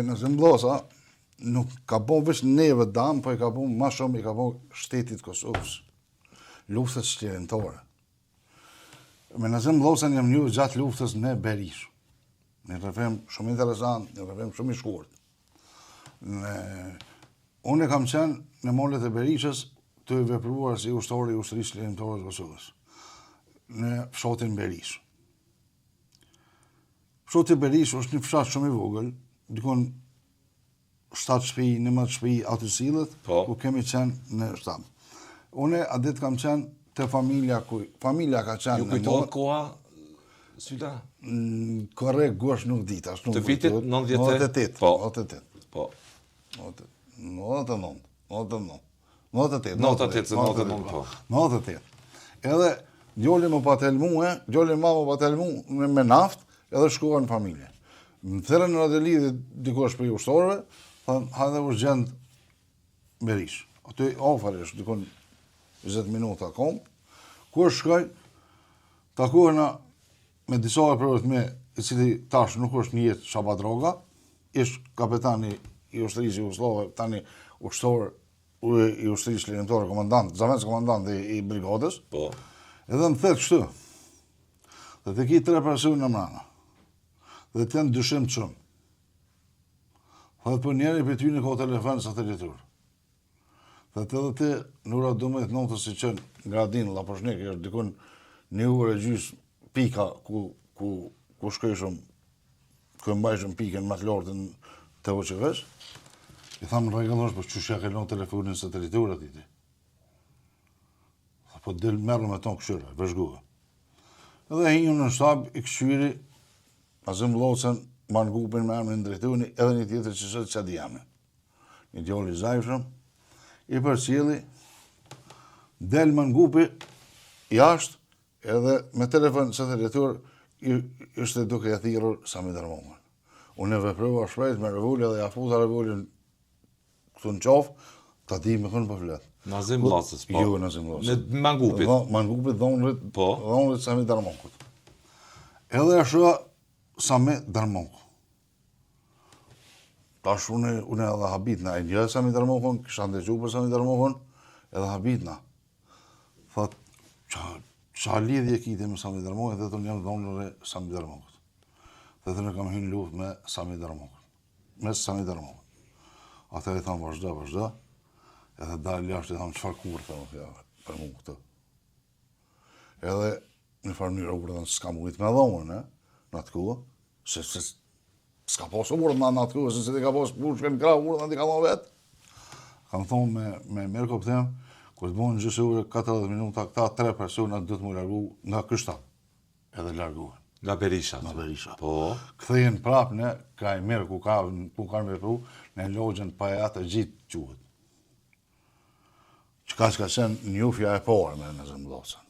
në Zemblosa nuk ka bo veç neve dam, po i ka bo ma shumë, i ka bo shtetit Kosovës. Luftës shqirëntore. Me në Zemblosa jam një gjatë luftës në Berishu. Një rrëfim shumë interesant, një rrëfim shumë i shkurt. Unë e kam qenë në molet e Berishës të vepruar si ushtori i ushtrisë shqirëntore të Kosovës. Në fshatin Berishë. Fshati Berishë është një fshat shumë i vogël, dikon 7 shtëpi, 11 shtëpi aty sillet, ku kemi qenë në shtab. Unë a ditë kam qenë te familja ka qenë. Ju kujtohet koha syta? Korrekt gosh nuk di tash. Të vitit 98. Po. 98. Po. 99. 98 po. 98. Edhe djoli më patelmue, djoli mama patelmue me naftë, edhe shkova në familje. Në thërën në Radelidhi dikosh për i ushtorëve, thënë, hajde u gjendë Berish. Aty ofarish, dikon 20 minuta kom. Kur shkoj, takohena me disa e përët me, i cili tash nuk është një jetë Shaba Droga, ish kapetani i ushtrisë Jugoslave, tani ushtor i ushtrisë lirimtore, komandant, zavendës komandant i brigadës. Po. Edhe më thetë kështu, dhe të ki 3 persona në mrana, dhe të janë dyshim të shumë. Dhe për njeri për ty në ka telefon satelitur. Dhe të edhe ti, nura 12 si qënë Gradin, Laposhnik, është dikun 1 orë e gjysë pika ku shkojshëm, ku mbajshëm pikën më të lartën të OQV-s, i thamë rregullosh, po çush ja kellon telefonin satelitur aty ti. Po del merrëm me ton këshyra, vëzhguve. Edhe hinjën në shtab i këshyri, Azim Locën, Mangupin me emrin drejtuni, edhe një tjetër që sot Qadiami. Një djali zajshëm, i përcjeli, del Mangupi jashtë, edhe me telefon satelitur ishte duke ja thirrur Sami Darmoman. Unë e veprova shpejt me revolja dhe ja futa revolin këtu në qafë, ta di me kënë për fletë. Nazim Vllacës, po. Jo, Nazim Vllacës. Në Mangupit. Mangupit dhonërit Sami Darmokut. Edhe ashtu Sami Darmoku. Tash unë edhe habitna, e një Sami Darmokun, kisha ndëgju për Sami Darmokun, edhe habitna. Thot, qa lidhje kite me Sami Darmokun, dhe të një dhonëre Sami Darmokut. Dhe të në kam hynë luft me Sami Darmokun. Me Sami Darmokun. Ata i thamë vazhda, edhe dalë jashtë i thamë qëfar kur të më për mu këtë. Edhe në farë njërë u përdo në s'ka mujt me dhomën, në atë kohë, se s'ka posë u përdo në atë kohë, se ti ka posë pushke në krahë u përdo në t'i ka ma vetë. Kam thonë me Merko pëthem, kur të bojnë gjësë ure 40 minuta, këta 3 persona dhëtë mu largu nga kështat, edhe larguhen. Nga Berisha. Nga Berisha. Po. Kthehen prapë në kraj mirë ku kanë vepru, në logjën Pajatë gjithë quhet. Çka ka qenë njofja e parë me në Zembllosën.